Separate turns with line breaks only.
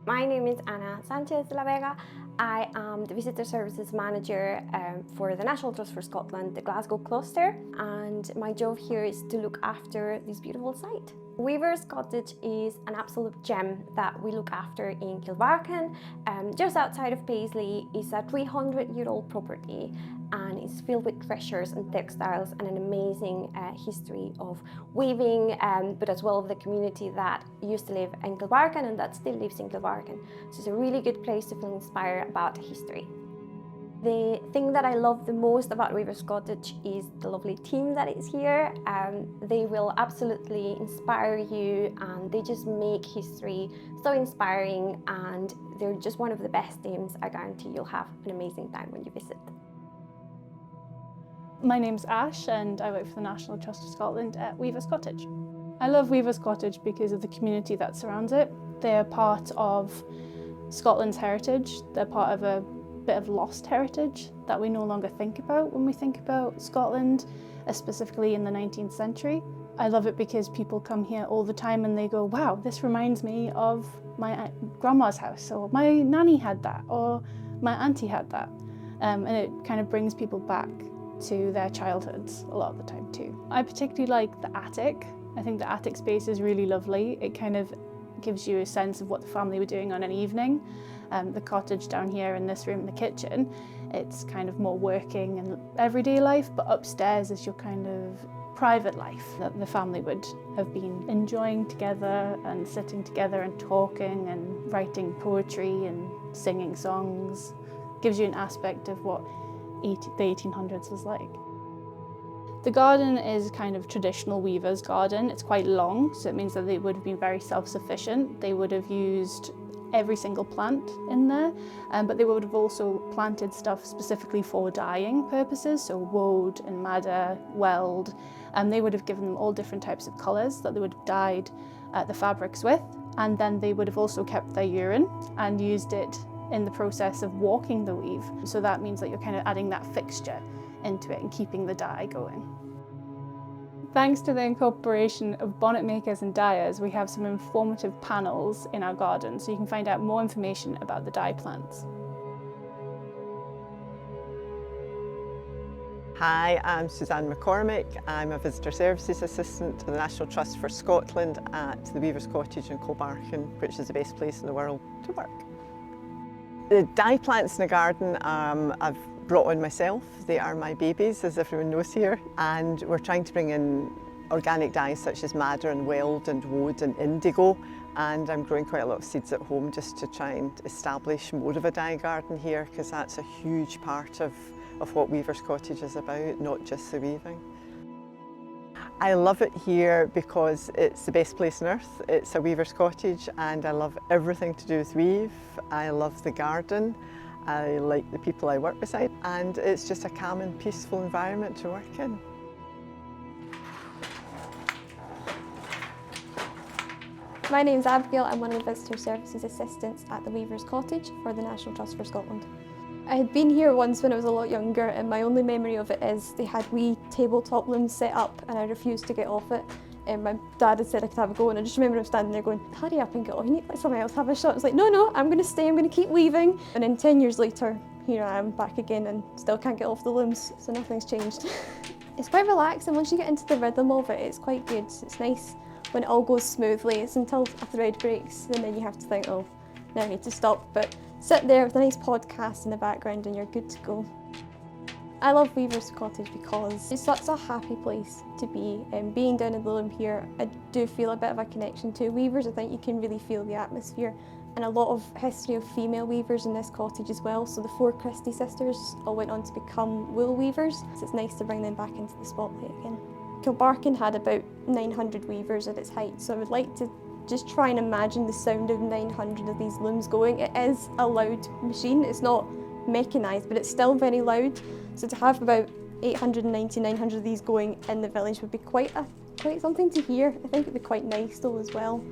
My name is Ana Sanchez de la Vega. I am the Visitor Services Manager for the National Trust for Scotland, the Glasgow cluster, and my job here is to look after this beautiful site. Weaver's Cottage is an absolute gem that we look after in Kilbarchan. Just outside of Paisley. It's a 300-year-old property and it's filled with treasures and textiles and an amazing history of weaving, but as well of the community that used to live in Kilbarchan and that still lives in Kilbarchan. So it's a really good place to feel inspired about history. The thing that I love the most about Weaver's Cottage is the lovely team that is here. They will absolutely inspire you and they just make history so inspiring, and they're just one of the best teams. I guarantee you'll have an amazing time when you visit.
My name's Ash and I work for the National Trust of Scotland at Weaver's Cottage. I love Weaver's Cottage because of the community that surrounds it. They're part of Scotland's heritage. They're part of a bit of lost heritage that we no longer think about when we think about Scotland, specifically in the 19th century. I love it because people come here all the time and they go, wow, this reminds me of my grandma's house, or my nanny had that, or my auntie had that. And it kind of brings people back to their childhoods a lot of the time too. I particularly like the attic. I think the attic space is really lovely. It kind of gives you a sense of what the family were doing on an evening. The cottage down here in this room, the kitchen, it's kind of more working and everyday life, but upstairs is your kind of private life that the family would have been enjoying together and sitting together and talking and writing poetry and singing songs. Gives you an aspect of what the 1800s was like. The garden is kind of traditional weaver's garden. It's quite long, so it means that they would have been very self-sufficient. They would have used every single plant in there, but they would have also planted stuff specifically for dyeing purposes, so woad and madder, weld, and they would have given them all different types of colours that they would have dyed the fabrics with, and then they would have also kept their urine and used it in the process of walking the weave. So that means that you're kind of adding that fixture into it and keeping the dye going. Thanks to the incorporation of bonnet makers and dyers, we have some informative panels in our garden so you can find out more information about the dye plants.
Hi, I'm Suzanne McCormick. I'm a Visitor Services Assistant to the National Trust for Scotland at the Weaver's Cottage in Kilbarchan, which is the best place in the world to work. The dye plants in the garden I've brought on myself. They are my babies, as everyone knows here, and we're trying to bring in organic dyes such as madder and weld and woad and indigo, and I'm growing quite a lot of seeds at home just to try and establish more of a dye garden here, because that's a huge part of what Weaver's Cottage is about, not just the weaving. I love it here because it's the best place on earth. It's a Weaver's Cottage and I love everything to do with weave. I love the garden. I like the people I work beside, and it's just a calm and peaceful environment to work in.
My name's Abigail. I'm one of the Visitor Services Assistants at the Weaver's Cottage for the National Trust for Scotland. I had been here once when I was a lot younger, and my only memory of it is they had wee tabletop looms set up and I refused to get off it. And my dad had said I could have a go, and I just remember him standing there going, hurry up and get off, you need to let someone else have a shot. I was like, no, I'm going to stay, I'm going to keep weaving. And then 10 years later, here I am back again and still can't get off the looms, so nothing's changed. It's quite relaxing. Once you get into the rhythm of it, it's quite good. It's nice when it all goes smoothly. It's until a thread breaks and then you have to think, oh, now I need to stop. But sit there with a nice podcast in the background and you're good to go. I love Weaver's Cottage because it's such a happy place to be. Being down in the loom here, I do feel a bit of a connection to weavers. I think you can really feel the atmosphere, and a lot of history of female weavers in this cottage as well. So the 4 Christie sisters all went on to become wool weavers, so it's nice to bring them back into the spotlight again. Kilbarchan had about 900 weavers at its height, so I would like to just try and imagine the sound of 900 of these looms going. It is a loud machine, it's not mechanised, but it's still very loud. So to have about 890, 900 of these going in the village would be quite something to hear. I think it would be quite nice though as well.